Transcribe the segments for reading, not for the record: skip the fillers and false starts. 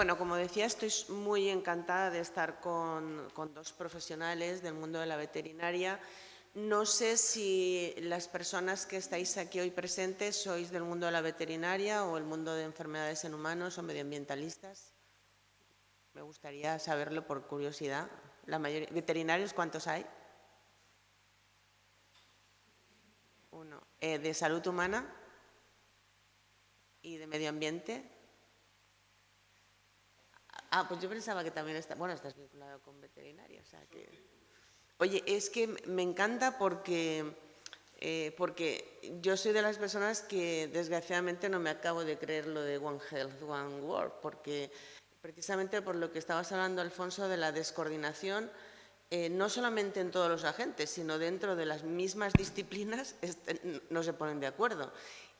Bueno, como decía, estoy muy encantada de estar con dos profesionales del mundo de la veterinaria. No sé si las personas que estáis aquí hoy presentes sois del mundo de la veterinaria o el mundo de enfermedades en humanos o medioambientalistas. Me gustaría saberlo por curiosidad. La mayoría, ¿veterinarios cuántos hay? Uno. ¿De salud humana y de medio ambiente? Ah, pues yo pensaba que también estás vinculado con veterinaria, o sea que… Oye, es que me encanta porque yo soy de las personas que desgraciadamente no me acabo de creer lo de One Health, One World, porque precisamente por lo que estabas hablando, Alfonso, de la descoordinación, no solamente en todos los agentes, sino dentro de las mismas disciplinas no se ponen de acuerdo.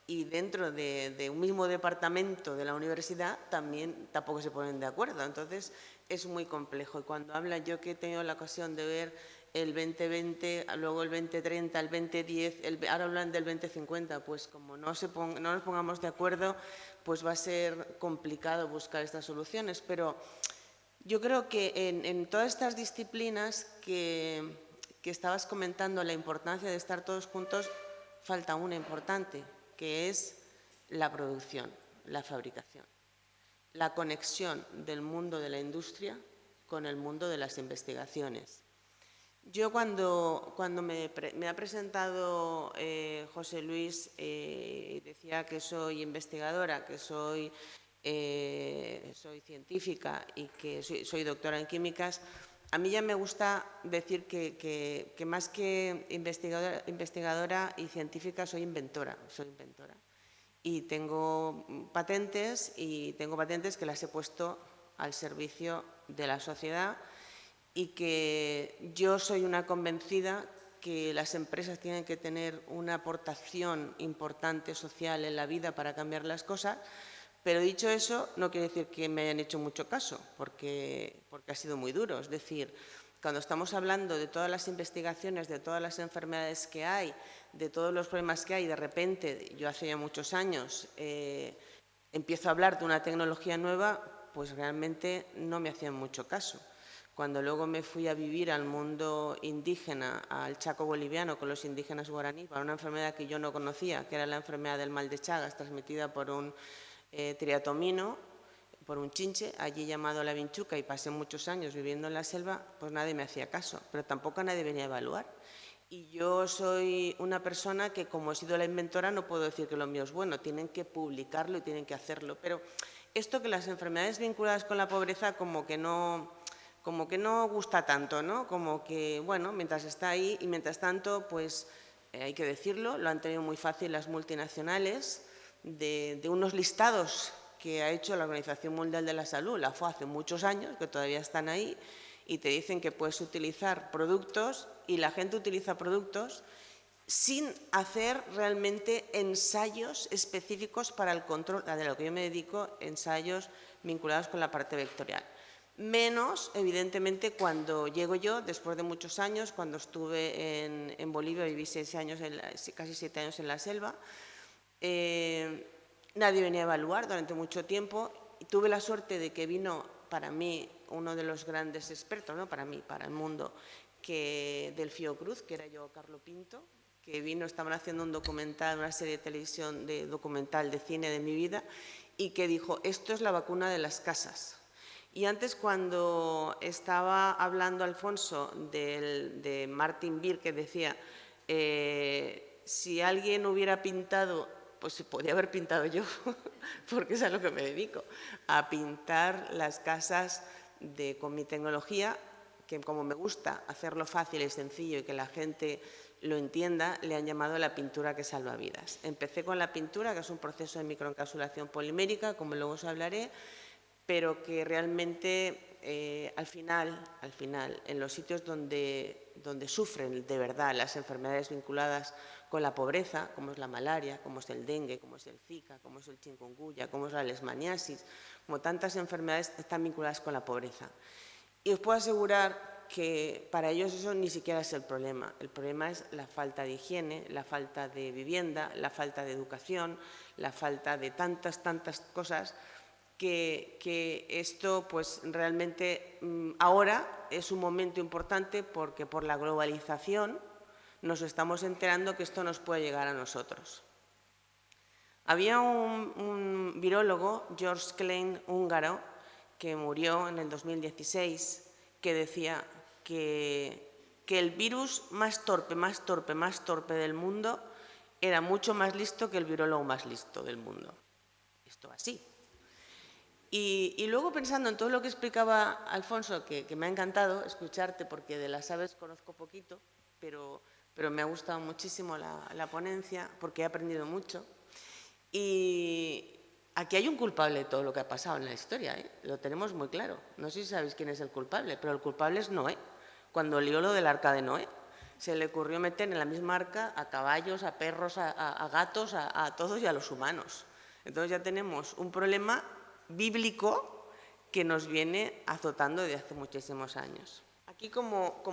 Y dentro de un mismo departamento de la universidad también tampoco se ponen de acuerdo. Entonces es muy complejo. Y cuando hablan, yo que he tenido la ocasión de ver el 2020, luego el 2030, el 2010, ahora hablan del 2050, pues como no nos pongamos de acuerdo, pues va a ser complicado buscar estas soluciones. Pero yo creo que en todas estas disciplinas que estabas comentando, la importancia de estar todos juntos, falta una importante, que es la producción, la fabricación, la conexión del mundo de la industria con el mundo de las investigaciones. Yo cuando me ha presentado José Luis, decía que soy investigadora, que soy científica y que soy doctora en químicas, a mí ya me gusta decir que más que investigadora y científica soy inventora. Y tengo patentes que las he puesto al servicio de la sociedad y que yo soy una convencida que las empresas tienen que tener una aportación importante social en la vida para cambiar las cosas, pero dicho eso, no quiere decir que me hayan hecho mucho caso, porque ha sido muy duro. Es decir, cuando estamos hablando de todas las investigaciones, de todas las enfermedades que hay, de todos los problemas que hay, de repente, yo hace ya muchos años empiezo a hablar de una tecnología nueva, pues realmente no me hacían mucho caso. Cuando luego me fui a vivir al mundo indígena, al Chaco boliviano con los indígenas guaraníes, para una enfermedad que yo no conocía, que era la enfermedad del mal de Chagas, transmitida por un triatomino, por un chinche, allí llamado la vinchuca, y pasé muchos años viviendo en la selva, pues nadie me hacía caso, pero tampoco nadie venía a evaluar. Y yo soy una persona que, como he sido la inventora, no puedo decir que lo mío es bueno, tienen que publicarlo y tienen que hacerlo. Pero esto que las enfermedades vinculadas con la pobreza como que no gusta tanto, ¿no? Como que, bueno, mientras está ahí y mientras tanto, pues hay que decirlo, lo han tenido muy fácil las multinacionales de unos listados que ha hecho la Organización Mundial de la Salud, la FO, hace muchos años, que todavía están ahí, y te dicen que puedes utilizar productos y la gente utiliza productos sin hacer realmente ensayos específicos para el control, de lo que yo me dedico, ensayos vinculados con la parte vectorial. Menos, evidentemente, cuando llego yo, después de muchos años, cuando estuve en Bolivia, viví casi 7 años en la selva, nadie venía a evaluar durante mucho tiempo y tuve la suerte de que vino para mí uno de los grandes expertos, no para mí, para el mundo, del Fiocruz, que era yo, Carlo Pinto, que vino, estaban haciendo un documental, una serie de televisión, documental de cine de mi vida, y que dijo, esto es la vacuna de las casas. Y antes, cuando estaba hablando Alfonso de Martin Beer, que decía, si alguien hubiera pintado, pues se podía haber pintado yo, porque es a lo que me dedico, a pintar las casas con mi tecnología, que como me gusta hacerlo fácil y sencillo y que la gente lo entienda, le han llamado la pintura que salva vidas. Empecé con la pintura, que es un proceso de microencapsulación polimérica, como luego os hablaré, pero que realmente al final, en los sitios donde sufren de verdad las enfermedades vinculadas con la pobreza, como es la malaria, como es el dengue, como es el Zika, como es el chikungunya, como es la leishmaniasis, como tantas enfermedades están vinculadas con la pobreza. Y os puedo asegurar que para ellos eso ni siquiera es el problema. El problema es la falta de higiene, la falta de vivienda, la falta de educación, la falta de tantas cosas que esto pues realmente ahora es un momento importante porque por la globalización nos estamos enterando que esto nos puede llegar a nosotros. Había un virólogo, George Klein, húngaro, que murió en el 2016, que decía que el virus más torpe del mundo era mucho más listo que el virólogo más listo del mundo. Esto así. Y luego pensando en todo lo que explicaba Alfonso, que me ha encantado escucharte porque de las aves conozco poquito, pero me ha gustado muchísimo la ponencia porque he aprendido mucho. Y aquí hay un culpable de todo lo que ha pasado en la historia, ¿eh? Lo tenemos muy claro. No sé si sabéis quién es el culpable, pero el culpable es Noé. Cuando lió lo del arca de Noé, se le ocurrió meter en la misma arca a caballos, a perros, a gatos, a todos y a los humanos. Entonces ya tenemos un problema bíblico que nos viene azotando desde hace muchísimos años. Aquí, como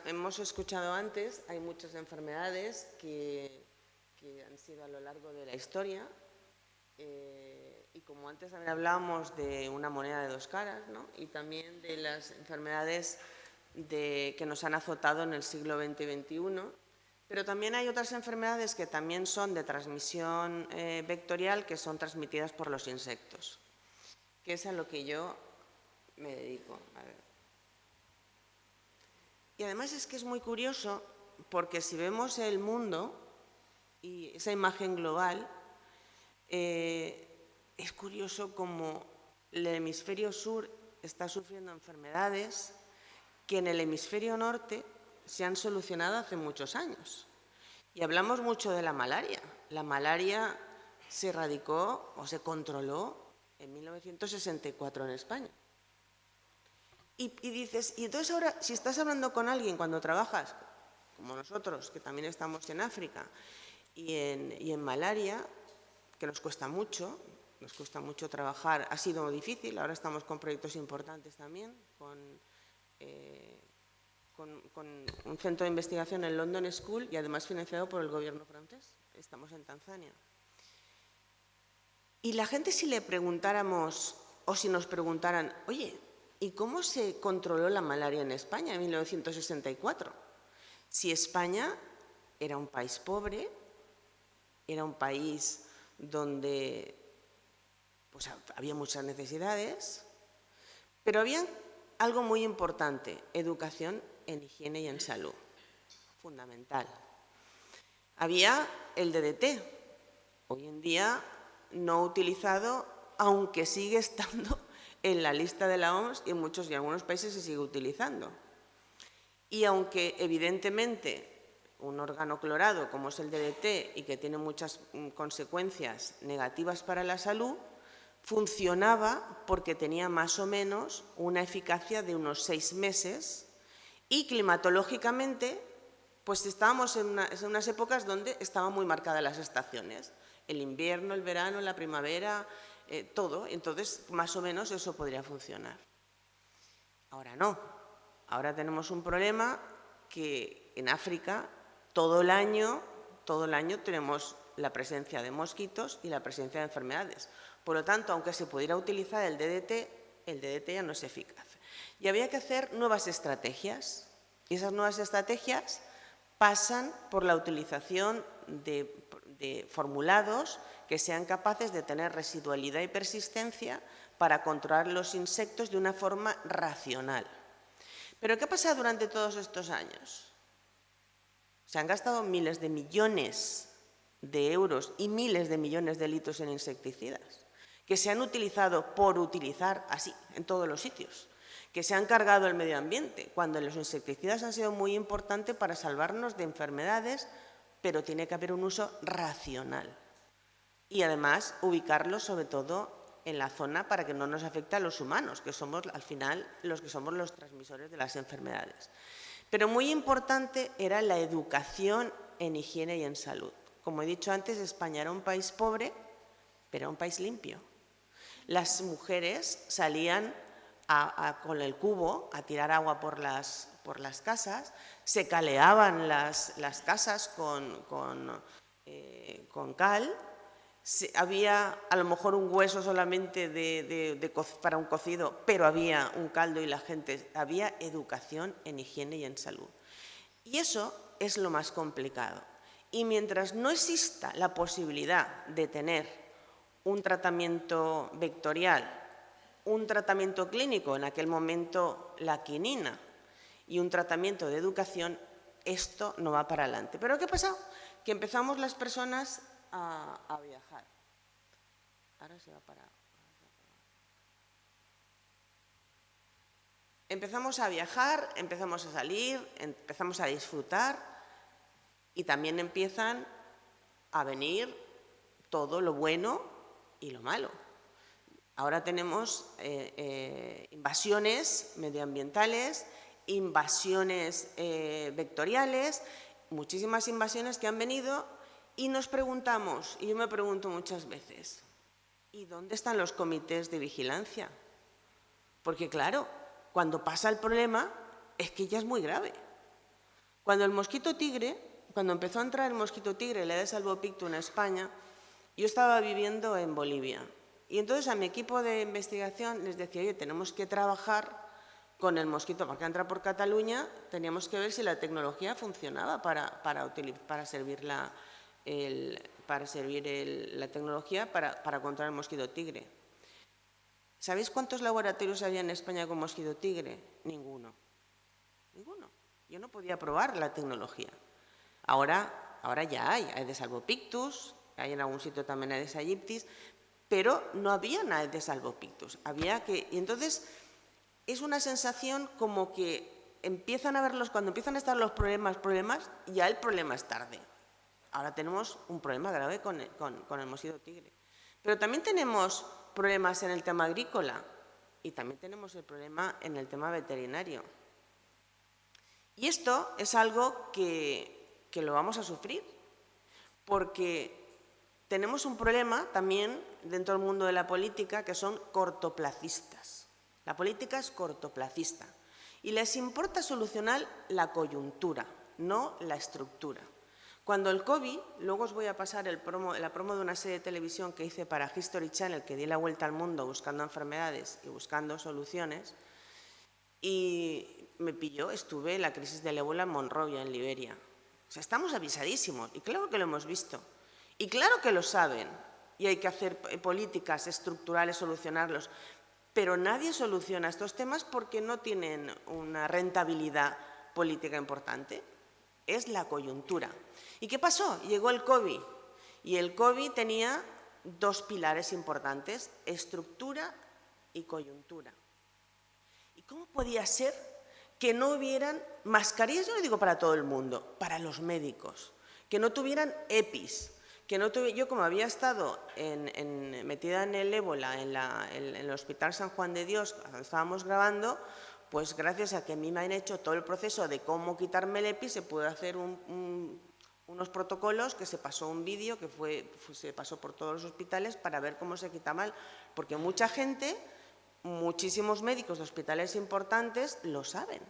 hemos escuchado antes, hay muchas enfermedades que han sido a lo largo de la historia y como antes también hablábamos de una moneda de dos caras, ¿no? Y también de las enfermedades que nos han azotado en el siglo XX y XXI, pero también hay otras enfermedades que también son de transmisión vectorial, que son transmitidas por los insectos, que es a lo que yo me dedico. A ver. Y además es que es muy curioso porque si vemos el mundo y esa imagen global, es curioso cómo el hemisferio sur está sufriendo enfermedades que en el hemisferio norte se han solucionado hace muchos años. Y hablamos mucho de la malaria. La malaria se erradicó o se controló en 1964 en España. Y dices, y entonces ahora, si estás hablando con alguien cuando trabajas, como nosotros, que también estamos en África, y en malaria, que nos cuesta mucho trabajar, ha sido difícil, ahora estamos con proyectos importantes también, con un centro de investigación en London School y además financiado por el gobierno francés. Estamos en Tanzania. Y la gente, si le preguntáramos o si nos preguntaran, oye, ¿y cómo se controló la malaria en España en 1964? Si España era un país pobre, era un país donde pues, había muchas necesidades, pero había algo muy importante, educación en higiene y en salud, fundamental. Había el DDT, hoy en día no utilizado, aunque sigue estando en la lista de la OMS y en muchos y algunos países se sigue utilizando. Y aunque evidentemente un órgano clorado como es el DDT y que tiene muchas consecuencias negativas para la salud, funcionaba porque tenía más o menos una eficacia de unos 6 meses y climatológicamente pues estábamos en unas épocas donde estaban muy marcadas las estaciones, el invierno, el verano, la primavera, todo, entonces más o menos eso podría funcionar. Ahora no, ahora tenemos un problema que en África todo el año tenemos la presencia de mosquitos y la presencia de enfermedades. Por lo tanto, aunque se pudiera utilizar el DDT ya no es eficaz. Y había que hacer nuevas estrategias. Y esas nuevas estrategias pasan por la utilización de formulados que sean capaces de tener residualidad y persistencia para controlar los insectos de una forma racional. ¿Pero qué ha pasado durante todos estos años? Se han gastado miles de millones de euros y miles de millones de litros en insecticidas, que se han utilizado por utilizar así en todos los sitios, que se han cargado el medio ambiente, cuando los insecticidas han sido muy importantes para salvarnos de enfermedades, pero tiene que haber un uso racional. Y además ubicarlos sobre todo en la zona para que no nos afecte a los humanos, que somos al final los que somos los transmisores de las enfermedades. Pero muy importante era la educación en higiene y en salud. Como he dicho antes, España era un país pobre, pero era un país limpio. Las mujeres salían con el cubo a tirar agua por las casas, se caleaban las casas con cal Había a lo mejor un hueso solamente para un cocido, pero había un caldo y había educación en higiene y en salud. Y eso es lo más complicado. Y mientras no exista la posibilidad de tener un tratamiento vectorial, un tratamiento clínico, en aquel momento la quinina, y un tratamiento de educación, esto no va para adelante. ¿Pero qué ha pasado? Que empezamos las personas a viajar. Ahora se va para... Empezamos a viajar, empezamos a salir, empezamos a disfrutar y también empiezan a venir todo lo bueno y lo malo. Ahora tenemos invasiones medioambientales, invasiones vectoriales, muchísimas invasiones que han venido y nos preguntamos, y yo me pregunto muchas veces, ¿y dónde están los comités de vigilancia? Porque claro, cuando pasa el problema es que ya es muy grave. Cuando empezó a entrar el mosquito tigre, la Aedes albopictus en España, yo estaba viviendo en Bolivia. Y entonces a mi equipo de investigación les decía, oye, tenemos que trabajar con el mosquito, porque entra por Cataluña, teníamos que ver si la tecnología funcionaba para servir la tecnología para controlar el mosquito tigre. ¿Sabéis cuántos laboratorios había en España con mosquito tigre? Ninguno. Ninguno. Yo no podía probar la tecnología. Ahora ya hay Aedes albopictus, hay en algún sitio también Aedes aegyptis, pero no había Aedes albopictus. Y entonces es una sensación como que cuando empiezan a estar los problemas, ya el problema es tarde. Ahora tenemos un problema grave con el mosquito tigre. Pero también tenemos problemas en el tema agrícola y también tenemos el problema en el tema veterinario. Y esto es algo que lo vamos a sufrir, porque tenemos un problema también dentro del mundo de la política que son cortoplacistas. La política es cortoplacista y les importa solucionar la coyuntura, no la estructura. Cuando el COVID, luego os voy a pasar la promo de una serie de televisión que hice para History Channel, que di la vuelta al mundo buscando enfermedades y buscando soluciones, y me pilló, estuve en la crisis del ébola en Monrovia, en Liberia. O sea, estamos avisadísimos, y claro que lo hemos visto, y claro que lo saben, y hay que hacer políticas estructurales, solucionarlos, pero nadie soluciona estos temas porque no tienen una rentabilidad política importante. Es la coyuntura. ¿Y qué pasó? Llegó el COVID y el COVID tenía dos pilares importantes, estructura y coyuntura. ¿Y cómo podía ser que no hubieran mascarillas? Yo no digo para todo el mundo, para los médicos, que no tuvieran EPIs, yo como había estado metida en el ébola en el Hospital San Juan de Dios, donde estábamos grabando, pues gracias a que a mí me han hecho todo el proceso de cómo quitarme el EPI, se pudo hacer unos protocolos, que se pasó un vídeo que se pasó por todos los hospitales para ver cómo se quita mal, porque mucha gente, muchísimos médicos de hospitales importantes lo saben,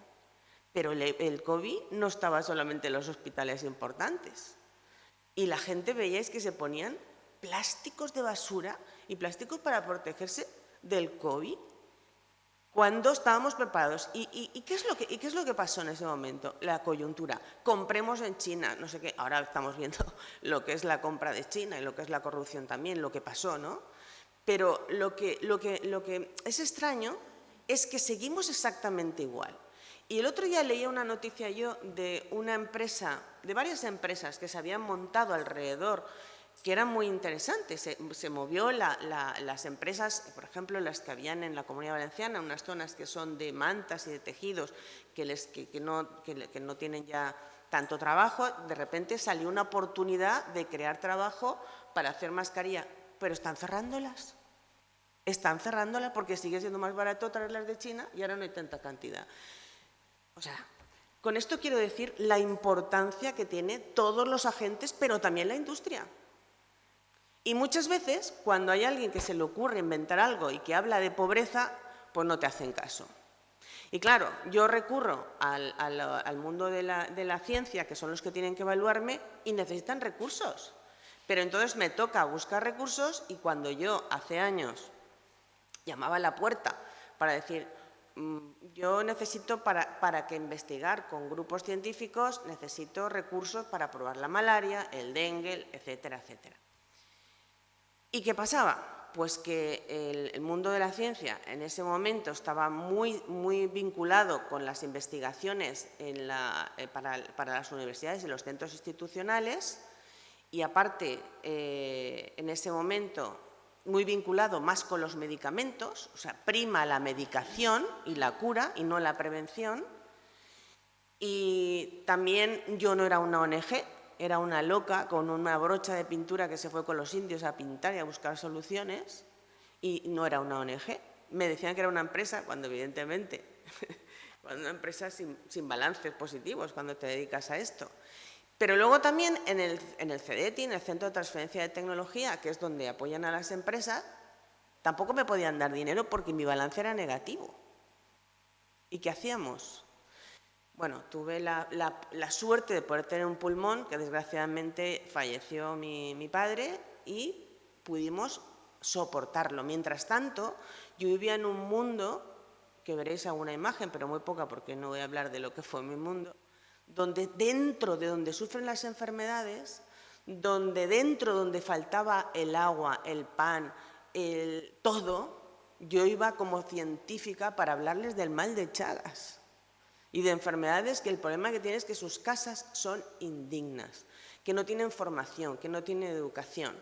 pero el COVID no estaba solamente en los hospitales importantes. Y la gente veíais que se ponían plásticos de basura y plásticos para protegerse del COVID cuando estábamos preparados. ¿Y qué es lo que pasó en ese momento? La coyuntura. Compremos en China, no sé qué. Ahora estamos viendo lo que es la compra de China y lo que es la corrupción también, lo que pasó, ¿no? Pero lo que es extraño es que seguimos exactamente igual. Y el otro día leía una noticia yo de una empresa, de varias empresas que se habían montado alrededor, que eran muy interesantes. Se movió las empresas, por ejemplo, las que habían en la Comunidad Valenciana, unas zonas que son de mantas y de tejidos, que no tienen ya tanto trabajo. De repente salió una oportunidad de crear trabajo para hacer mascarilla, pero están cerrándolas. Están cerrándolas porque sigue siendo más barato traerlas de China y ahora no hay tanta cantidad. O sea, con esto quiero decir la importancia que tiene todos los agentes, pero también la industria. Y muchas veces, cuando hay alguien que se le ocurre inventar algo y que habla de pobreza, pues no te hacen caso. Y claro, yo recurro al mundo de la ciencia, que son los que tienen que evaluarme, y necesitan recursos. Pero entonces me toca buscar recursos y cuando yo hace años llamaba a la puerta para decir, yo necesito para que investigar con grupos científicos, necesito recursos para probar la malaria, el dengue, etcétera, etcétera. ¿Y qué pasaba? Pues que el mundo de la ciencia en ese momento estaba muy vinculado con las investigaciones para las universidades y los centros institucionales y aparte en ese momento muy vinculado más con los medicamentos, o sea, prima la medicación y la cura y no la prevención. Y también yo no era una ONG, era una loca con una brocha de pintura que se fue con los indios a pintar y a buscar soluciones y no era una ONG. Me decían que era una empresa cuando evidentemente, cuando una empresa sin balances positivos cuando te dedicas a esto. Pero luego también en el CDTI, en el Centro de Transferencia de Tecnología, que es donde apoyan a las empresas, tampoco me podían dar dinero porque mi balance era negativo. ¿Y qué hacíamos? Bueno, tuve la suerte de poder tener un pulmón, que desgraciadamente falleció mi padre, y pudimos soportarlo. Mientras tanto, yo vivía en un mundo, que veréis alguna imagen, pero muy poca porque no voy a hablar de lo que fue mi mundo, donde dentro de donde sufren las enfermedades, donde faltaba el agua, el pan, todo, yo iba como científica para hablarles del mal de Chagas y de enfermedades que el problema que tienen es que sus casas son indignas, que no tienen formación, que no tienen educación,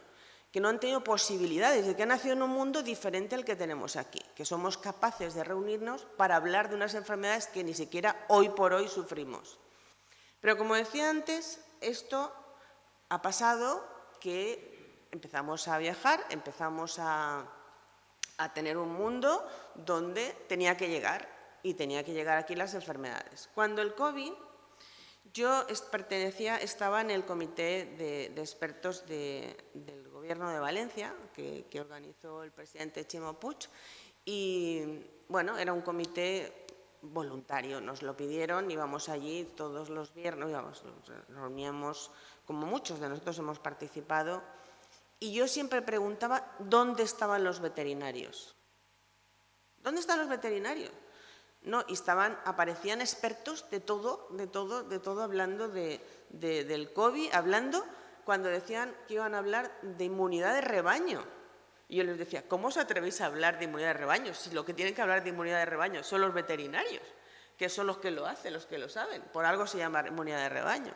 que no han tenido posibilidades, de que han nacido en un mundo diferente al que tenemos aquí, que somos capaces de reunirnos para hablar de unas enfermedades que ni siquiera hoy por hoy sufrimos. Pero como decía antes, esto ha pasado que empezamos a viajar, empezamos a tener un mundo donde tenía que llegar y tenía que llegar aquí las enfermedades. Cuando el COVID, yo estaba en el comité de expertos del Gobierno de Valencia, que organizó el presidente Ximo Puig, y bueno, era un comité voluntario, nos lo pidieron, íbamos allí todos los viernes, nos reuníamos, como muchos de nosotros hemos participado, y yo siempre preguntaba dónde estaban los veterinarios. ¿Dónde están los veterinarios? No, y aparecían expertos de todo, hablando del COVID, hablando cuando decían que iban a hablar de inmunidad de rebaño. Y yo les decía, ¿cómo os atrevéis a hablar de inmunidad de rebaño? Si lo que tienen que hablar de inmunidad de rebaño son los veterinarios, que son los que lo hacen, los que lo saben. Por algo se llama inmunidad de rebaño.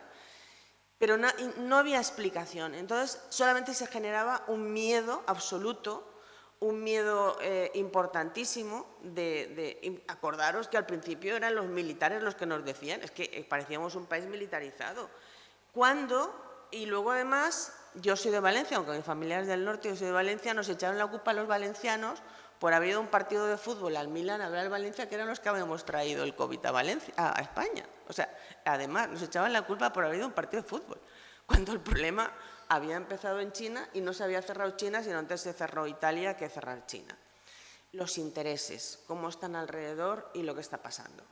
Pero no había explicación. Entonces, solamente se generaba un miedo absoluto, un miedo importantísimo acordaros que al principio eran los militares los que nos decían, es que parecíamos un país militarizado. Y luego además, yo soy de Valencia, aunque mi familia es del norte, yo soy de Valencia, nos echaron la culpa a los valencianos por haber ido a un partido de fútbol al Milan a ver al Valencia, que eran los que habíamos traído el COVID a España. O sea, además, nos echaban la culpa por haber ido a un partido de fútbol, cuando el problema había empezado en China y no se había cerrado China, sino antes se cerró Italia que cerrar China. Los intereses, cómo están alrededor y lo que está pasando.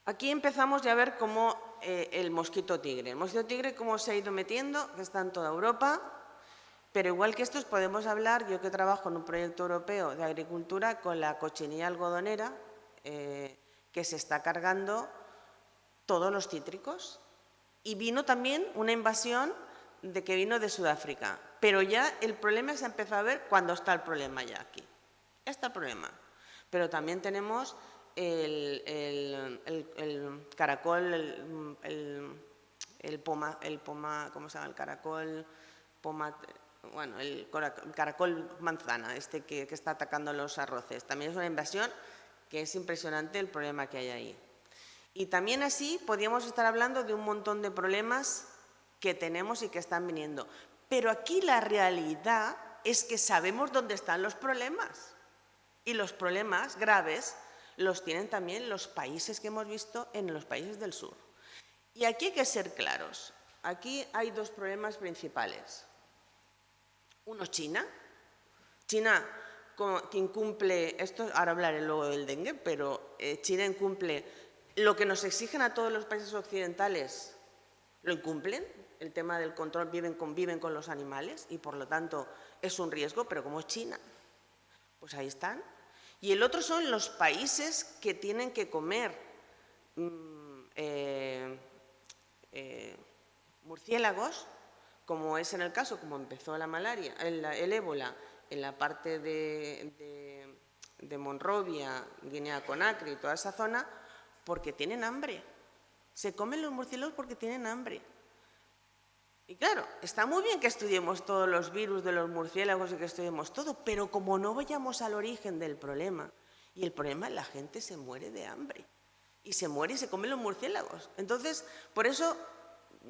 Aquí empezamos ya a ver cómo el mosquito tigre. El mosquito tigre cómo se ha ido metiendo, que está en toda Europa, pero igual que estos podemos hablar, yo que trabajo en un proyecto europeo de agricultura con la cochinilla algodonera, que se está cargando todos los cítricos. Y vino también una invasión que vino de Sudáfrica, pero ya el problema se empezó a ver cuando está el problema ya aquí. Ya está el problema. Pero también tenemos el caracol, el poma, ¿cómo se llama? El caracol, bueno, el caracol manzana, que está atacando los arroces. También es una invasión que es impresionante el problema que hay ahí. Y también así podríamos estar hablando de un montón de problemas que tenemos y que están viniendo. Pero aquí la realidad es que sabemos dónde están los problemas. Y los problemas graves los tienen también los países que hemos visto en los países del sur. Y aquí hay que ser claros. Aquí hay dos problemas principales. Uno, China. China, que incumple, ahora hablaré luego del dengue, pero China incumple lo que nos exigen a todos los países occidentales, lo incumplen. el tema del control, conviven con los animales y por lo tanto es un riesgo, pero como es China, pues ahí están. Y el otro son los países que tienen que comer murciélagos, como es en el caso, como empezó la malaria, el ébola en la parte de Monrovia, Guinea-Conakry y toda esa zona, porque tienen hambre. Se comen los murciélagos porque tienen hambre. Y claro, está muy bien que estudiemos todos los virus de los murciélagos y que estudiemos todo, pero como no vayamos al origen del problema, y el problema es la gente se muere de hambre, y se muere y se comen los murciélagos. Entonces, por eso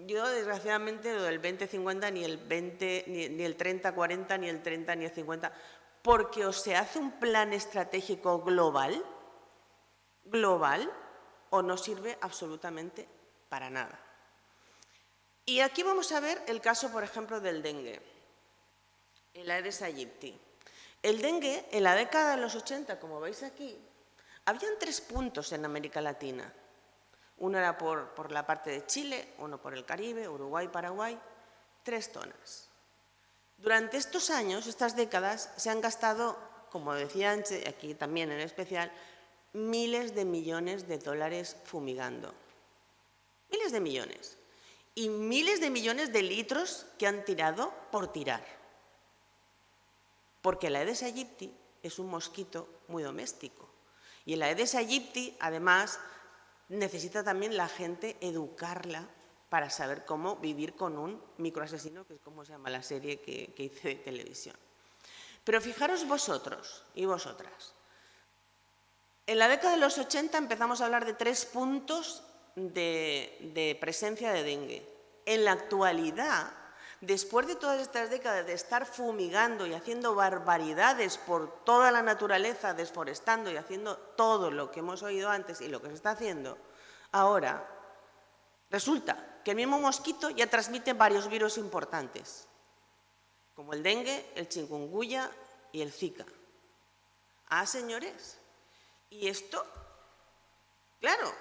yo desgraciadamente lo del 20-50 ni el 30-40, ni el 30 ni el 50, porque o se hace un plan estratégico global, o no sirve absolutamente para nada. Y aquí vamos a ver el caso, por ejemplo, del dengue, el Aedes aegypti. El dengue, en la década de los 80, como veis aquí, habían 3 puntos en América Latina. Uno era por la parte de Chile, uno por el Caribe, Uruguay, Paraguay, 3 zonas. Durante estos años, estas décadas, se han gastado, como decía antes, aquí también en especial, miles de millones de dólares fumigando. Miles de millones. Y miles de millones de litros que han tirado por tirar. Porque el Aedes aegypti es un mosquito muy doméstico. Y el Aedes aegypti, además, necesita también la gente educarla para saber cómo vivir con un microasesino, que es como se llama la serie que hice de televisión. Pero fijaros vosotros y vosotras. En la década de los 80 empezamos a hablar de 3 puntos de presencia de dengue. En la actualidad, después de todas estas décadas de estar fumigando y haciendo barbaridades por toda la naturaleza, desforestando y haciendo todo lo que hemos oído antes y lo que se está haciendo, ahora resulta que el mismo mosquito ya transmite varios virus importantes, como el dengue, el chikungunya y el Zika. Ah, señores, y esto, claro,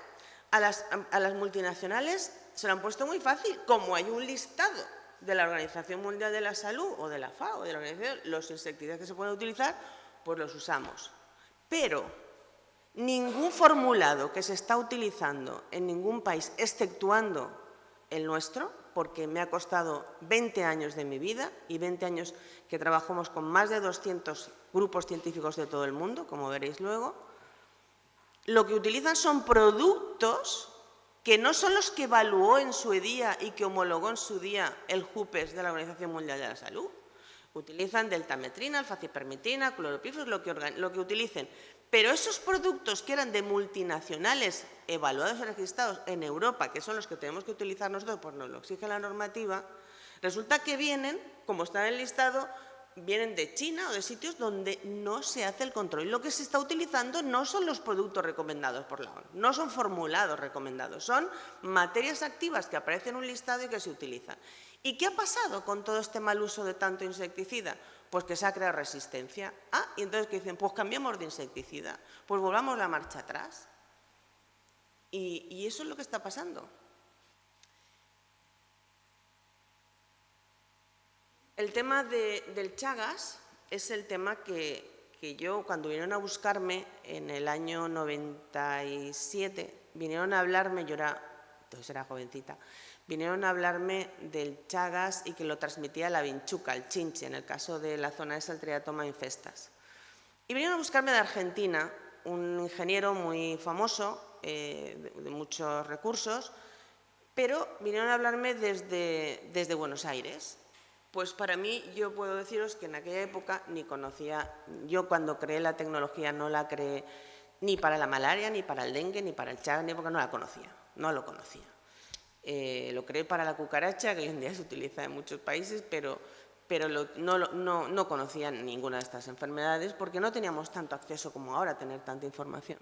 a las multinacionales se lo han puesto muy fácil. Como hay un listado de la Organización Mundial de la Salud o de la FAO, de la organización, los insecticidas que se pueden utilizar, pues los usamos. Pero ningún formulado que se está utilizando en ningún país, exceptuando el nuestro, porque me ha costado 20 años de mi vida y 20 años que trabajamos con más de 200 grupos científicos de todo el mundo, como veréis luego, lo que utilizan son productos que no son los que evaluó en su día y que homologó en su día el JUPES de la Organización Mundial de la Salud. Utilizan deltametrina, alfacipermitina, cloropífos, lo que utilicen. Pero esos productos que eran de multinacionales evaluados y registrados en Europa, que son los que tenemos que utilizar nosotros, pues nos lo exige la normativa, resulta que vienen, como está en el listado, vienen de China o de sitios donde no se hace el control. Y lo que se está utilizando no son los productos recomendados por la ONU, no son formulados recomendados, son materias activas que aparecen en un listado y que se utilizan. ¿Y qué ha pasado con todo este mal uso de tanto insecticida? Pues que se ha creado resistencia. Ah, y entonces ¿qué dicen? Pues cambiamos de insecticida, pues volvamos la marcha atrás. Y eso es lo que está pasando. El tema del Chagas es el tema que yo, cuando vinieron a buscarme en el año 97, vinieron a hablarme, yo entonces era jovencita, vinieron a hablarme del Chagas y que lo transmitía la vinchuca, el chinche, en el caso de la zona esa, el Triatoma infestas. Y vinieron a buscarme de Argentina, un ingeniero muy famoso, de muchos recursos, pero vinieron a hablarme desde Buenos Aires. Pues para mí, yo puedo deciros que en aquella época ni conocía, yo cuando creé la tecnología no la creé ni para la malaria, ni para el dengue, ni para el Chagas, ni porque no la conocía, no lo conocía. Lo creé para la cucaracha, que hoy en día se utiliza en muchos países, pero no conocía ninguna de estas enfermedades porque no teníamos tanto acceso como ahora a tener tanta información.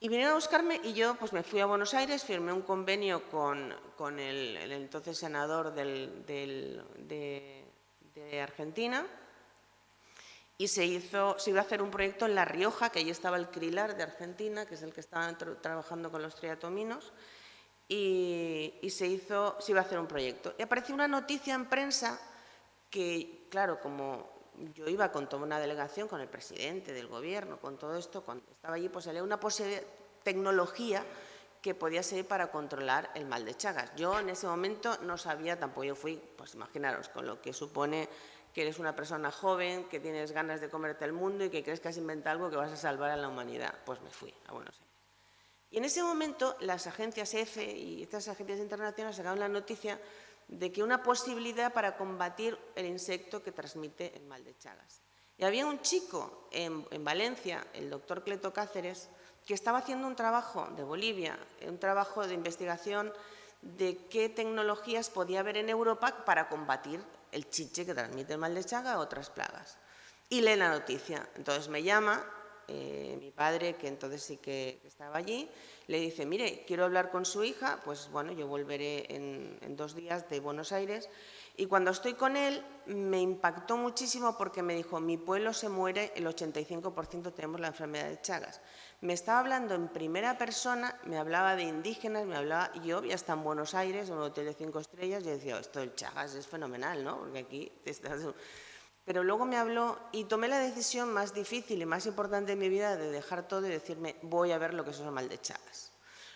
Y vinieron a buscarme y yo pues me fui a Buenos Aires, firmé un convenio con el entonces senador de Argentina y se iba a hacer un proyecto en La Rioja, que allí estaba el CRILAR de Argentina, que es el que estaba trabajando con los triatominos, y se iba a hacer un proyecto. Y apareció una noticia en prensa que, claro, como yo iba con toda una delegación, con el presidente del gobierno, con todo esto, cuando estaba allí, pues salía una posible tecnología que podía servir para controlar el mal de Chagas. Yo en ese momento no sabía, tampoco yo fui, pues imaginaros, con lo que supone que eres una persona joven, que tienes ganas de comerte el mundo y que crees que has inventado algo que vas a salvar a la humanidad. Pues me fui a Buenos Aires. Y en ese momento las agencias EFE y estas agencias internacionales sacaron la noticia de que una posibilidad para combatir el insecto que transmite el mal de Chagas. Y había un chico en Valencia, el doctor Cleto Cáceres, que estaba haciendo un trabajo de Bolivia, un trabajo de investigación de qué tecnologías podía haber en Europa para combatir el chiche que transmite el mal de Chagas o otras plagas. Y lee la noticia. Entonces me llama mi padre, que entonces sí que estaba allí, le dice, mire, quiero hablar con su hija, pues bueno, yo volveré en 2 días de Buenos Aires. Y cuando estoy con él me impactó muchísimo porque me dijo, mi pueblo se muere, el 85% tenemos la enfermedad de Chagas. Me estaba hablando en primera persona, me hablaba de indígenas, y yo ya está en Buenos Aires, en un hotel de 5 estrellas, y yo decía, esto del Chagas es fenomenal, ¿no? Porque aquí estás... Pero luego me habló y tomé la decisión más difícil y más importante de mi vida de dejar todo y decirme, voy a ver lo que es el mal de Chagas.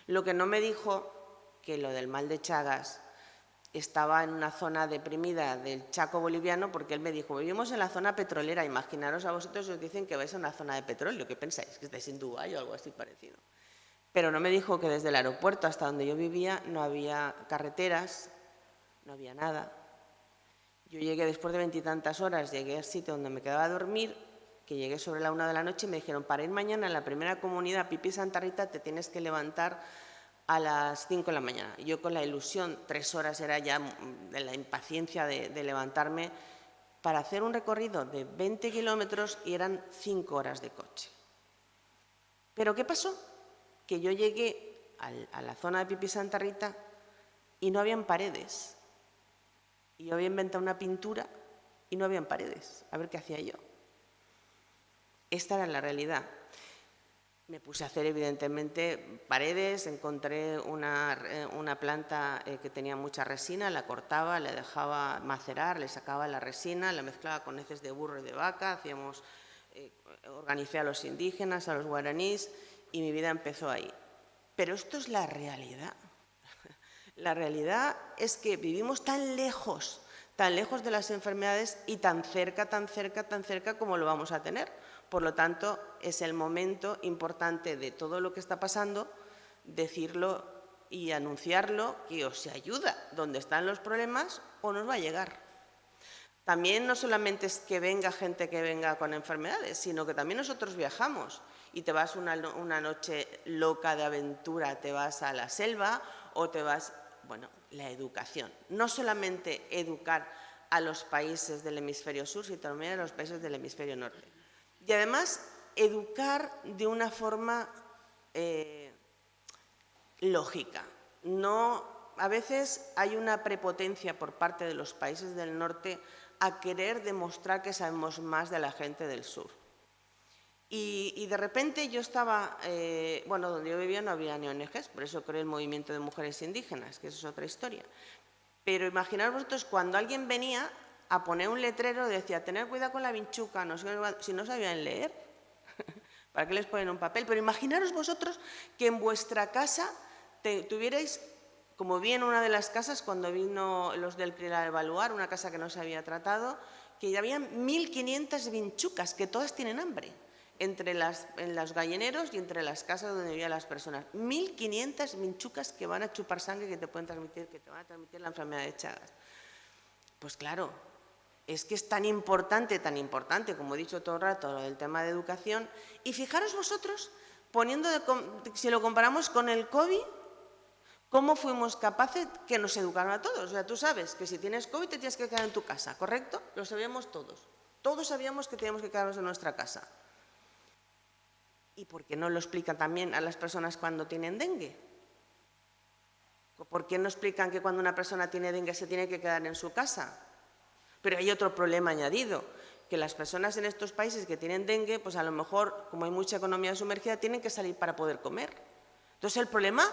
Lo que no me dijo que lo del mal de Chagas estaba en una zona deprimida del Chaco boliviano, porque él me dijo, vivimos en la zona petrolera, imaginaros a vosotros os dicen que vais a una zona de petróleo, ¿qué pensáis? ¿Que estáis en Dubái o algo así parecido? Pero no me dijo que desde el aeropuerto hasta donde yo vivía no había carreteras, no había nada. Yo llegué después de 20 y tantas horas, llegué al sitio donde me quedaba a dormir, que llegué sobre la 1 de la noche y me dijeron, para ir mañana en la primera comunidad Pipí Santa Rita te tienes que levantar a las 5 de la mañana. Y yo con la ilusión, 3 horas era ya de la impaciencia de levantarme para hacer un recorrido de 20 kilómetros y eran 5 horas de coche. ¿Pero qué pasó? Que yo llegué a la zona de Pipí Santa Rita y no habían paredes. Y yo había inventado una pintura y no habían paredes. A ver qué hacía yo. Esta era la realidad. Me puse a hacer, evidentemente, paredes, encontré una planta que tenía mucha resina, la cortaba, la dejaba macerar, le sacaba la resina, la mezclaba con heces de burro y de vaca, organicé a los indígenas, a los guaraníes, y mi vida empezó ahí. Pero esto es la realidad. La realidad es que vivimos tan lejos de las enfermedades y tan cerca como lo vamos a tener. Por lo tanto, es el momento importante de todo lo que está pasando, decirlo y anunciarlo, que o se ayuda donde están los problemas o nos va a llegar. También no solamente es que venga gente que venga con enfermedades, sino que también nosotros viajamos y te vas una noche loca de aventura, te vas a la selva o te vas... Bueno, la educación. No solamente educar a los países del hemisferio sur, sino también a los países del hemisferio norte. Y además, educar de una forma lógica. A veces hay una prepotencia por parte de los países del norte a querer demostrar que sabemos más de la gente del sur. Y de repente yo estaba, donde yo vivía no había ni ONGs, por eso creé el movimiento de mujeres indígenas, que eso es otra historia. Pero imaginaos vosotros cuando alguien venía a poner un letrero, decía, tener cuidado con la vinchuca, si no sabían leer, ¿para qué les ponen un papel? Pero imaginaros vosotros que en vuestra casa tuvierais, como vi en una de las casas cuando vino los del CRIL a evaluar, una casa que no se había tratado, que ya habían 1.500 vinchucas, que todas tienen hambre. En los gallineros y entre las casas donde vivían las personas. 1.500 vinchucas que van a chupar sangre que te van a transmitir la enfermedad de Chagas. Pues claro, es que es tan importante, como he dicho todo el rato, el tema de educación. Y fijaros vosotros, si lo comparamos con el COVID, ¿cómo fuimos capaces que nos educaron a todos? O sea, tú sabes que si tienes COVID te tienes que quedar en tu casa, ¿correcto? Lo sabíamos todos. Todos sabíamos que teníamos que quedarnos en nuestra casa. ¿Y por qué no lo explican también a las personas cuando tienen dengue? ¿Por qué no explican que cuando una persona tiene dengue se tiene que quedar en su casa? Pero hay otro problema añadido, que las personas en estos países que tienen dengue, pues a lo mejor, como hay mucha economía sumergida, tienen que salir para poder comer. Entonces el problema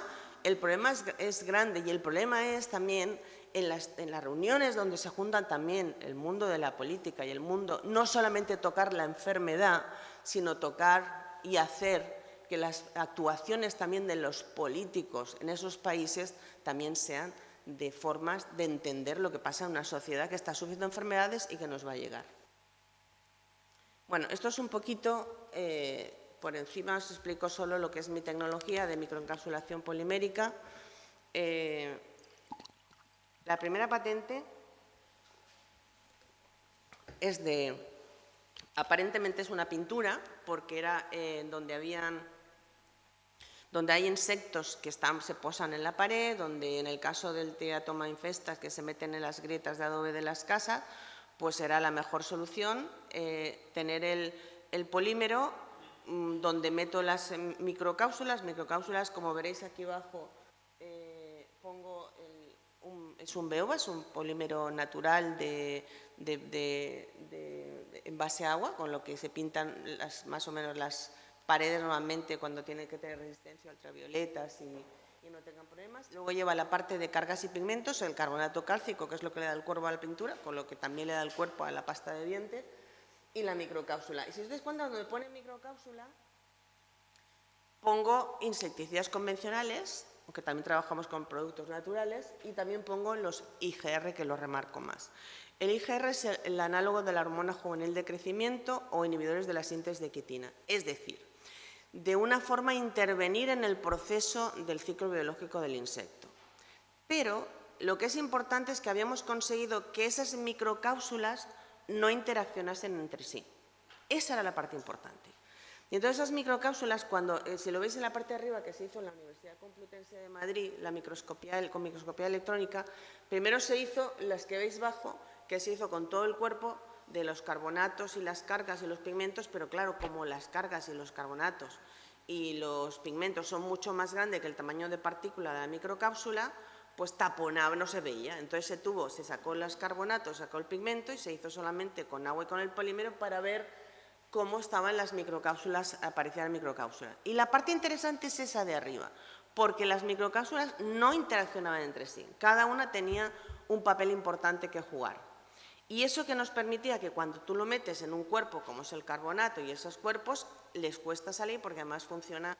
el problema es grande y el problema es también en las reuniones donde se juntan también el mundo de la política y el mundo, no solamente tocar la enfermedad, sino tocar y hacer que las actuaciones también de los políticos en esos países también sean de formas de entender lo que pasa en una sociedad que está sufriendo enfermedades y que nos va a llegar. Bueno, esto es un poquito, por encima os explico solo lo que es mi tecnología de microencapsulación polimérica. La primera patente es aparentemente es una pintura, porque era donde hay insectos que se posan en la pared, donde en el caso del teratoma infestas que se meten en las grietas de adobe de las casas, pues era la mejor solución tener el polímero donde meto las microcápsulas, como veréis aquí abajo pongo es un BOVA, es un polímero natural en base a agua, con lo que se pintan más o menos las paredes normalmente cuando tienen que tener resistencia a ultravioletas y no tengan problemas. Luego lleva la parte de cargas y pigmentos, el carbonato cálcico, que es lo que le da el cuerpo a la pintura, con lo que también le da el cuerpo a la pasta de dientes, y la microcápsula. Y si os dais cuenta, cuando me pone microcápsula, pongo insecticidas convencionales, aunque también trabajamos con productos naturales, y también pongo los IGR, que los remarco más. El IGR es el análogo de la hormona juvenil de crecimiento o inhibidores de la síntesis de quitina, es decir, de una forma intervenir en el proceso del ciclo biológico del insecto. Pero lo que es importante es que habíamos conseguido que esas microcápsulas no interaccionasen entre sí. Esa era la parte importante. Y entonces esas microcápsulas, cuando, si lo veis en la parte de arriba que se hizo en la Universidad Complutense de Madrid, con microscopía electrónica, primero se hizo las que veis abajo, que se hizo con todo el cuerpo de los carbonatos y las cargas y los pigmentos, pero claro, como las cargas y los carbonatos y los pigmentos son mucho más grandes que el tamaño de partícula de la microcápsula, pues taponaba, no se veía. Entonces se sacó los carbonatos, sacó el pigmento y se hizo solamente con agua y con el polímero para ver cómo estaban las microcápsulas, aparecían microcápsulas. Y la parte interesante es esa de arriba, porque las microcápsulas no interaccionaban entre sí, cada una tenía un papel importante que jugar. Y eso que nos permitía que cuando tú lo metes en un cuerpo, como es el carbonato y esos cuerpos, les cuesta salir porque además funciona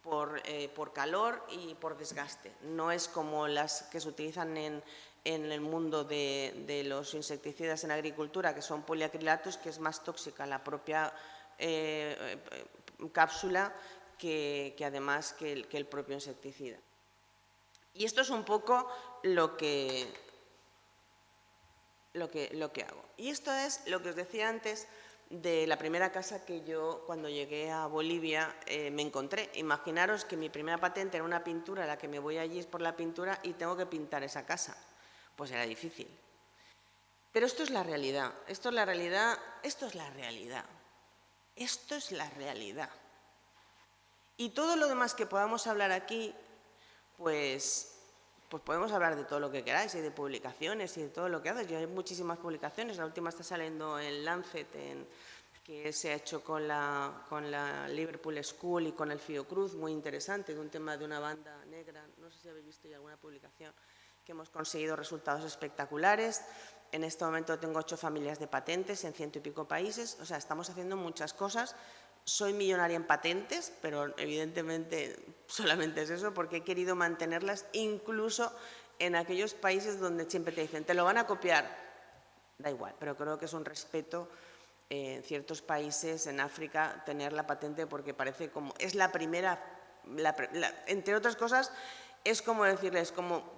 por calor y por desgaste. No es como las que se utilizan en el mundo de los insecticidas en agricultura, que son poliacrilatos, que es más tóxica la propia cápsula que además que el propio insecticida. Y esto es un poco lo que hago. Y esto es lo que os decía antes de la primera casa que yo, cuando llegué a Bolivia, me encontré. Imaginaros que mi primera patente era una pintura, la que me voy allí es por la pintura y tengo que pintar esa casa. Pues era difícil. Pero esto es la realidad, esto es la realidad, esto es la realidad, esto es la realidad. Y todo lo demás que podamos hablar aquí, pues podemos hablar de todo lo que queráis y de publicaciones y de todo lo que haces. Hay muchísimas publicaciones, la última está saliendo en Lancet, que se ha hecho con la Liverpool School y con el Fiocruz, muy interesante, de un tema de una banda negra. No sé si habéis visto ya alguna publicación, que hemos conseguido resultados espectaculares. En este momento tengo 8 familias de patentes en 100 y pico países. O sea, estamos haciendo muchas cosas. Soy millonaria en patentes, pero evidentemente solamente es eso, porque he querido mantenerlas incluso en aquellos países donde siempre te dicen, te lo van a copiar. Da igual, pero creo que es un respeto en ciertos países, en África, tener la patente, porque parece como, es la primera, entre otras cosas, es como decirles,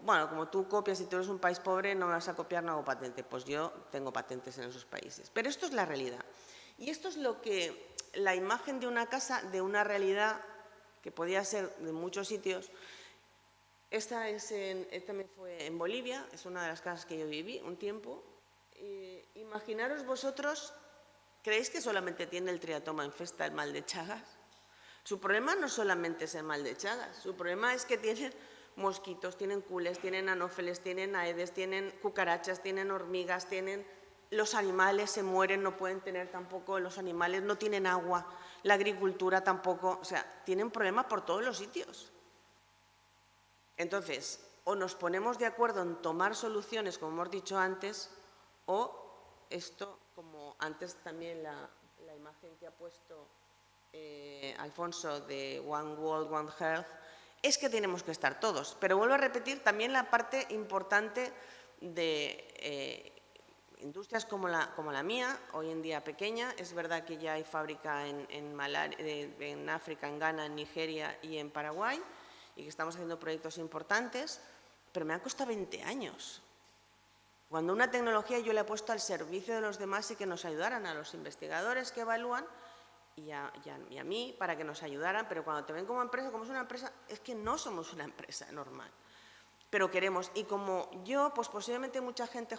bueno, como tú copias y tú eres un país pobre, no me vas a copiar, no hago patente. Pues yo tengo patentes en esos países. Pero esto es la realidad. Y esto es la imagen de una casa, de una realidad que podía ser de muchos sitios. Esta me fue en Bolivia, es una de las casas que yo viví un tiempo. Imaginaros vosotros, ¿creéis que solamente tiene el triatoma infesta el mal de Chagas? Su problema no solamente es el mal de Chagas, su problema es que tienen mosquitos, tienen cules, tienen anófeles, tienen aedes, tienen cucarachas, tienen hormigas, los animales se mueren, no pueden tener tampoco, los animales no tienen agua, la agricultura tampoco, o sea, tienen problemas por todos los sitios. Entonces, o nos ponemos de acuerdo en tomar soluciones, como hemos dicho antes, o esto, como antes también la imagen que ha puesto Alfonso de One World, One Health, es que tenemos que estar todos. Pero vuelvo a repetir también la parte importante de industrias como la mía, hoy en día pequeña. Es verdad que ya hay fábrica en África, en Ghana, en Nigeria y en Paraguay, y que estamos haciendo proyectos importantes, pero me ha costado 20 años. Cuando una tecnología yo la he puesto al servicio de los demás y que nos ayudaran a los investigadores que evalúan y a mí para que nos ayudaran, pero cuando te ven como empresa, como es una empresa, es que no somos una empresa normal, pero queremos. Y como yo, pues posiblemente mucha gente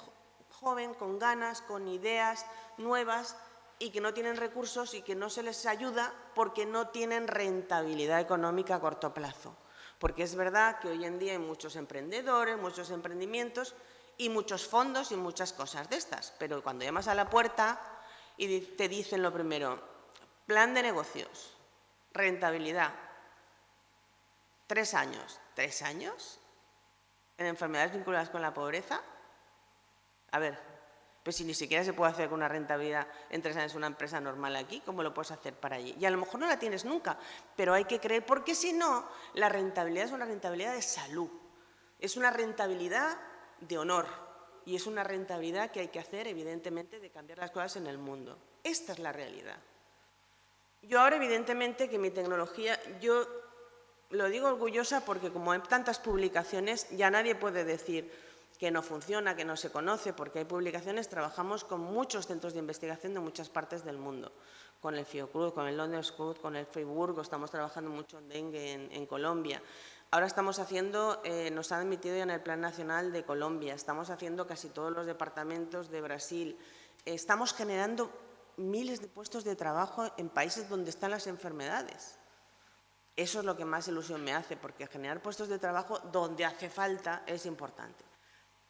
joven, con ganas, con ideas nuevas y que no tienen recursos y que no se les ayuda porque no tienen rentabilidad económica a corto plazo. Porque es verdad que hoy en día hay muchos emprendedores, muchos emprendimientos y muchos fondos y muchas cosas de estas, pero cuando llamas a la puerta y te dicen lo primero, plan de negocios, rentabilidad, 3 años. ¿3 años? ¿En enfermedades vinculadas con la pobreza? A ver, pues si ni siquiera se puede hacer con una rentabilidad en 3 años una empresa normal aquí, ¿cómo lo puedes hacer para allí? Y a lo mejor no la tienes nunca, pero hay que creer, porque si no, la rentabilidad es una rentabilidad de salud, es una rentabilidad de honor y es una rentabilidad que hay que hacer, evidentemente, de cambiar las cosas en el mundo. Esta es la realidad. Yo ahora, evidentemente, que mi tecnología, yo lo digo orgullosa porque como hay tantas publicaciones, ya nadie puede decir que no funciona, que no se conoce, porque hay publicaciones, trabajamos con muchos centros de investigación de muchas partes del mundo, con el Fiocruz, con el London School, con el Friburgo, estamos trabajando mucho en dengue en Colombia. Ahora estamos haciendo, nos han admitido ya en el Plan Nacional de Colombia, estamos haciendo casi todos los departamentos de Brasil, estamos generando miles de puestos de trabajo en países donde están las enfermedades. Eso es lo que más ilusión me hace, porque generar puestos de trabajo donde hace falta es importante.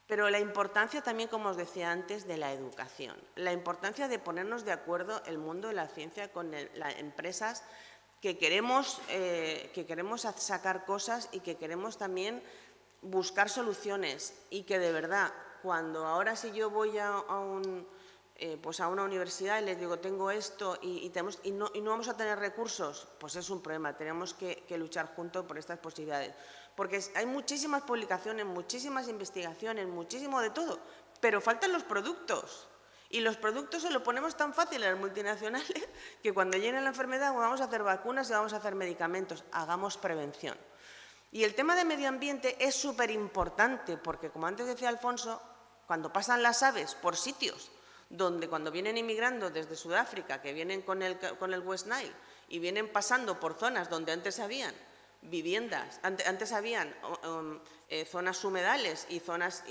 Pero la importancia también, como os decía antes, de la educación, la importancia de ponernos de acuerdo el mundo de la ciencia con las empresas que queremos sacar cosas y que queremos también buscar soluciones y que de verdad, cuando ahora si yo voy pues a una universidad y les digo tengo esto y no vamos a tener recursos, pues es un problema, tenemos que luchar juntos por estas posibilidades. Porque hay muchísimas publicaciones, muchísimas investigaciones, muchísimo de todo, pero faltan los productos. Y los productos se lo ponemos tan fácil a las multinacionales que cuando llegue la enfermedad vamos a hacer vacunas y vamos a hacer medicamentos. Hagamos prevención. Y el tema de medio ambiente es súper importante porque, como antes decía Alfonso, cuando pasan las aves por sitios donde cuando vienen inmigrando desde Sudáfrica, que vienen con el West Nile y vienen pasando por zonas donde antes habían viviendas, antes habían zonas humedales y zonas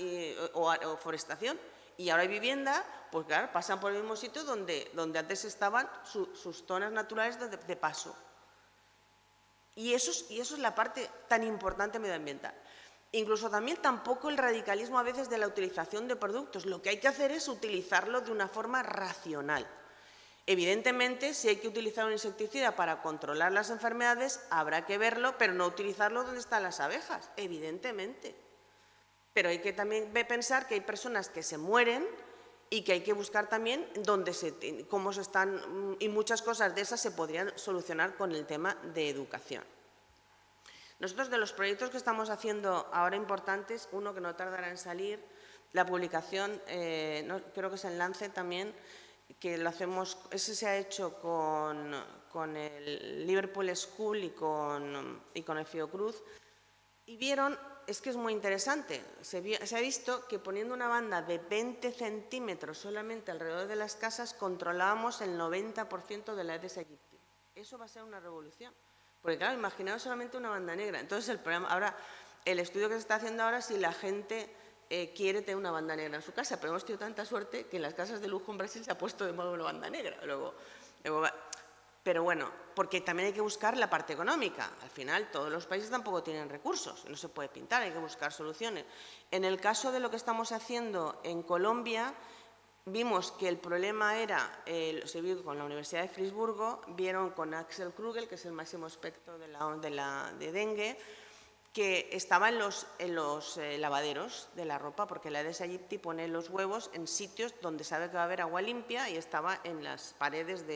o forestación, y ahora hay vivienda, pues claro, pasan por el mismo sitio donde antes estaban sus zonas naturales de paso. Y eso es la parte tan importante medioambiental. Incluso también tampoco el radicalismo a veces de la utilización de productos. Lo que hay que hacer es utilizarlo de una forma racional. Evidentemente, si hay que utilizar un insecticida para controlar las enfermedades, habrá que verlo, pero no utilizarlo donde están las abejas, evidentemente. Pero hay que también pensar que hay personas que se mueren y que hay que buscar también cómo se están, y muchas cosas de esas se podrían solucionar con el tema de educación. Nosotros, de los proyectos que estamos haciendo ahora importantes, uno que no tardará en salir, la publicación, creo que es en Lancet también, que lo hacemos, ese se ha hecho con el Liverpool School y con el Fiocruz, y vieron, es que es muy interesante, se ha visto que poniendo una banda de 20 centímetros solamente alrededor de las casas controlábamos el 90% de la Aedes aegypti. Eso va a ser una revolución. Porque claro, imaginaos solamente una banda negra. Entonces el estudio que se está haciendo ahora es si la gente quiere tener una banda negra en su casa, pero hemos tenido tanta suerte que en las casas de lujo en Brasil se ha puesto de moda una banda negra. Pero bueno, porque también hay que buscar la parte económica. Al final todos los países tampoco tienen recursos, no se puede pintar, hay que buscar soluciones. En el caso de lo que estamos haciendo en Colombia, vimos que el problema era, se vio con la Universidad de Friburgo, vieron con Axel Krugel, que es el máximo experto de dengue, que estaba en los lavaderos de la ropa, porque la Aedes aegypti pone los huevos en sitios donde sabe que va a haber agua limpia y estaba en las paredes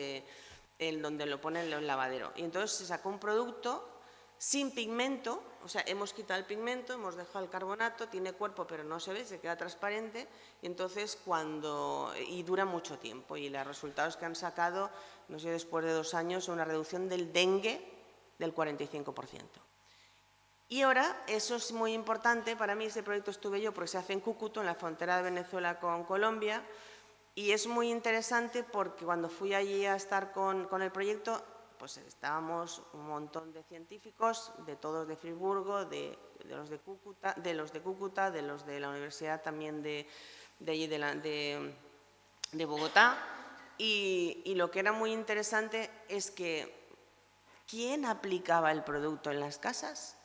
donde lo pone en el lavadero. Y entonces se sacó un producto sin pigmento, o sea, hemos quitado el pigmento, hemos dejado el carbonato, tiene cuerpo pero no se ve, se queda transparente, y entonces y dura mucho tiempo. Y los resultados que han sacado, no sé, después de 2 años, son una reducción del dengue del 45%. Y ahora, eso es muy importante, para mí ese proyecto estuve yo porque se hace en Cúcuta, en la frontera de Venezuela con Colombia, y es muy interesante porque cuando fui allí a estar con el proyecto, pues estábamos un montón de científicos, de todos de Friburgo, de los de Cúcuta, de los de la Universidad también de allí de Bogotá, y lo que era muy interesante es que ¿quién aplicaba el producto en las casas?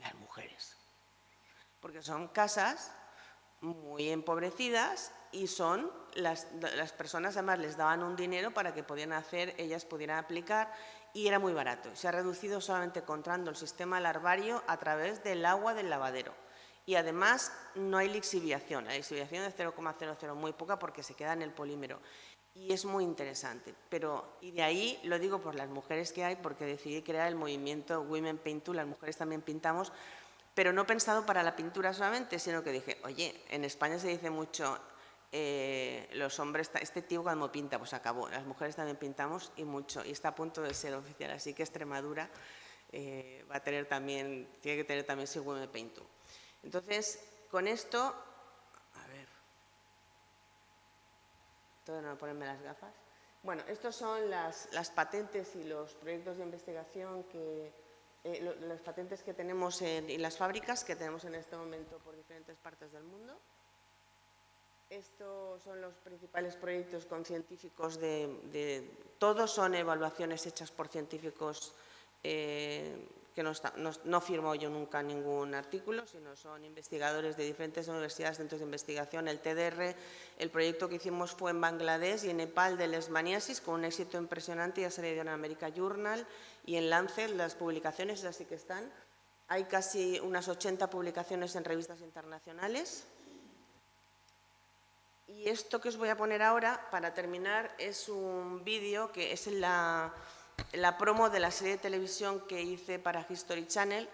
Las mujeres, porque son casas muy empobrecidas y son las personas, además les daban un dinero para que ellas pudieran aplicar, y era muy barato. Se ha reducido solamente encontrando el sistema larvario a través del agua del lavadero. Y además no hay lixiviación, la lixiviación es 0,00, muy poca porque se queda en el polímero. Y es muy interesante, y de ahí lo digo por las mujeres que hay, porque decidí crear el movimiento Women Paint Too, las mujeres también pintamos, pero no pensado para la pintura solamente, sino que dije, oye, en España se dice mucho, los hombres, este tío cuando pinta, pues acabó, las mujeres también pintamos y mucho, y está a punto de ser oficial, así que Extremadura tiene que tener también su Women Paint Too. Entonces, con esto, todavía no ponerme las gafas. Bueno, estos son las patentes y los proyectos de investigación las patentes que tenemos y las fábricas que tenemos en este momento por diferentes partes del mundo. Estos son los principales proyectos con científicos todos son evaluaciones hechas por científicos que no firmo yo nunca ningún artículo, sino son investigadores de diferentes universidades, centros de investigación. El TDR, el proyecto que hicimos fue en Bangladesh y en Nepal de leishmaniasis, con un éxito impresionante, ya salió en American Journal y en Lancet. Las publicaciones así que están. Hay casi unas 80 publicaciones en revistas internacionales. Y esto que os voy a poner ahora, para terminar, es un vídeo que es la promo de la serie de televisión que hice para History Channel,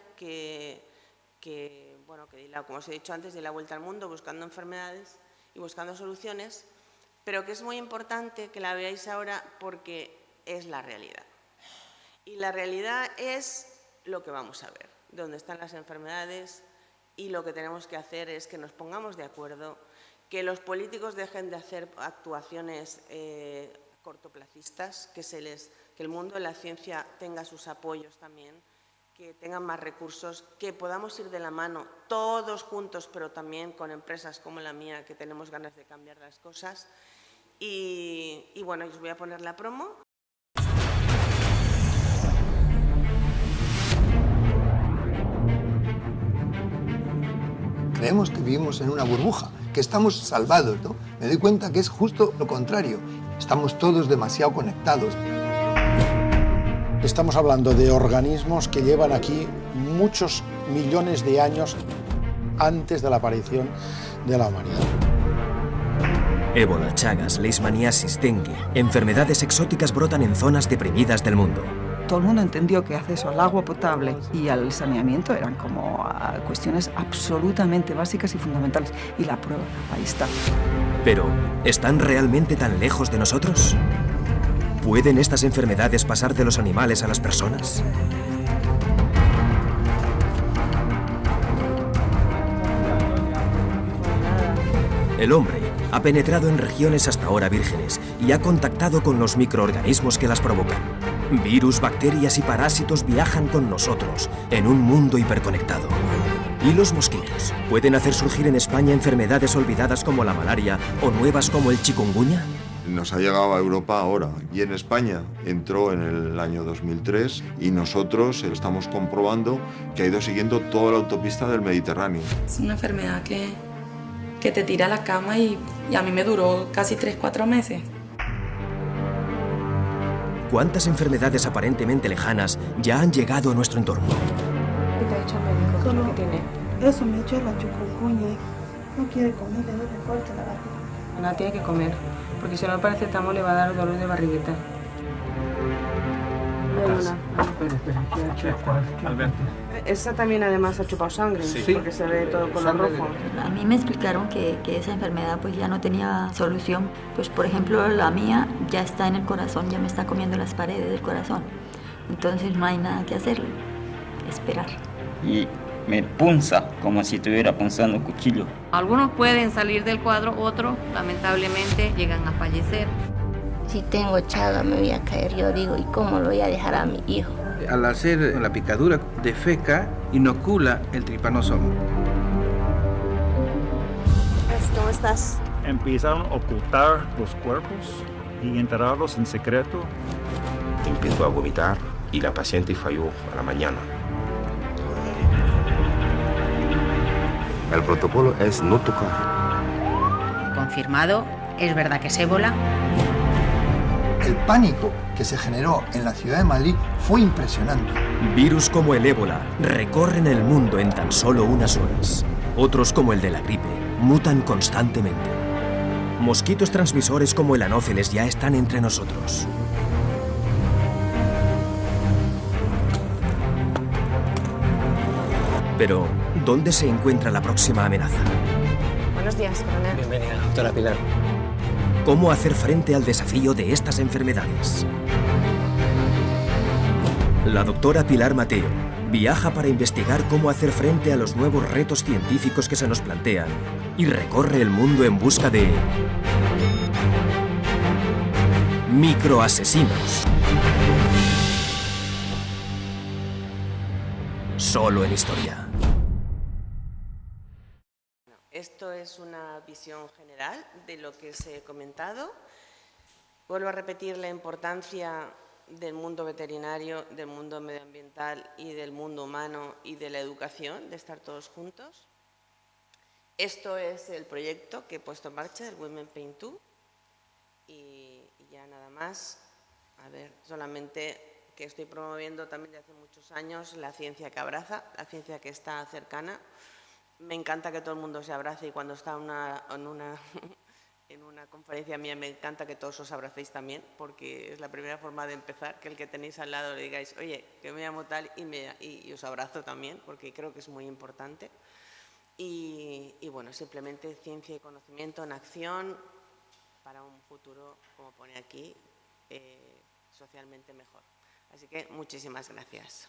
como os he dicho antes, di la vuelta al mundo buscando enfermedades y buscando soluciones, pero que es muy importante que la veáis ahora porque es la realidad. Y la realidad es lo que vamos a ver, dónde están las enfermedades, y lo que tenemos que hacer es que nos pongamos de acuerdo, que los políticos dejen de hacer actuaciones cortoplacistas, que el mundo de la ciencia tenga sus apoyos también, que tengan más recursos, que podamos ir de la mano todos juntos, pero también con empresas como la mía, que tenemos ganas de cambiar las cosas. Y bueno, os voy a poner la promo. Creemos que vivimos en una burbuja, que estamos salvados, ¿no? Me doy cuenta que es justo lo contrario. Estamos todos demasiado conectados. Estamos hablando de organismos que llevan aquí muchos millones de años antes de la aparición de la humanidad. Ébola, Chagas, leishmaniasis, dengue, enfermedades exóticas brotan en zonas deprimidas del mundo. Todo el mundo entendió que acceso al agua potable y al saneamiento eran como cuestiones absolutamente básicas y fundamentales. Y la prueba, ahí está. Pero, ¿están realmente tan lejos de nosotros? ¿Pueden estas enfermedades pasar de los animales a las personas? El hombre ha penetrado en regiones hasta ahora vírgenes y ha contactado con los microorganismos que las provocan. Virus, bacterias y parásitos viajan con nosotros en un mundo hiperconectado. ¿Y los mosquitos? ¿Pueden hacer surgir en España enfermedades olvidadas como la malaria o nuevas como el chikungunya? Nos ha llegado a Europa ahora y en España entró en el año 2003 y nosotros estamos comprobando que ha ido siguiendo toda la autopista del Mediterráneo. Es una enfermedad que te tira a la cama y a mí me duró casi 3-4 meses. ¿Cuántas enfermedades aparentemente lejanas ya han llegado a nuestro entorno? ¿Qué te ha dicho el médico? ¿Qué es lo que tiene? Eso me echó la chikungunya. No quiere comer, le duele fuerte la barriga. Nada, tiene que comer, porque si no el paracetamol le va a dar dolor de barriguita. Esa también además ha chupado sangre, sí, porque se ve todo color rojo. A mí me explicaron que esa enfermedad pues ya no tenía solución. Pues por ejemplo la mía ya está en el corazón, ya me está comiendo las paredes del corazón. Entonces no hay nada que hacer, esperar. Y me punza como si estuviera punzando cuchillo. Algunos pueden salir del cuadro, otros lamentablemente llegan a fallecer. Si tengo chaga me voy a caer, yo digo, ¿y cómo lo voy a dejar a mi hijo? Al hacer la picadura defeca, inocula el trypanosoma. ¿Cómo estás? Empezaron a ocultar los cuerpos y enterrarlos en secreto. Empezó a vomitar y la paciente falló a la mañana. El protocolo es no tocar. Confirmado, es verdad que es ébola. El pánico que se generó en la ciudad de Madrid fue impresionante. Virus como el ébola recorren el mundo en tan solo unas horas. Otros, como el de la gripe, mutan constantemente. Mosquitos transmisores como el anófeles ya están entre nosotros. Pero, ¿dónde se encuentra la próxima amenaza? Buenos días, coronel. Bienvenida, doctora Pilar. ¿Cómo hacer frente al desafío de estas enfermedades? La doctora Pilar Mateo viaja para investigar cómo hacer frente a los nuevos retos científicos que se nos plantean y recorre el mundo en busca de microasesinos. Solo en Historia. Esto es una visión general de lo que os he comentado. Vuelvo a repetir la importancia del mundo veterinario, del mundo medioambiental y del mundo humano y de la educación, de estar todos juntos. Esto es el proyecto que he puesto en marcha, el Women Paint 2. Y ya nada más, a ver, solamente que estoy promoviendo también desde hace muchos años la ciencia que abraza, la ciencia que está cercana. Me encanta que todo el mundo se abrace y cuando está en una conferencia mía me encanta que todos os abracéis también, porque es la primera forma de empezar, que el que tenéis al lado le digáis, oye, que me llamo tal y os abrazo también, porque creo que es muy importante. Y bueno, simplemente ciencia y conocimiento en acción para un futuro, como pone aquí, socialmente mejor. Así que muchísimas gracias.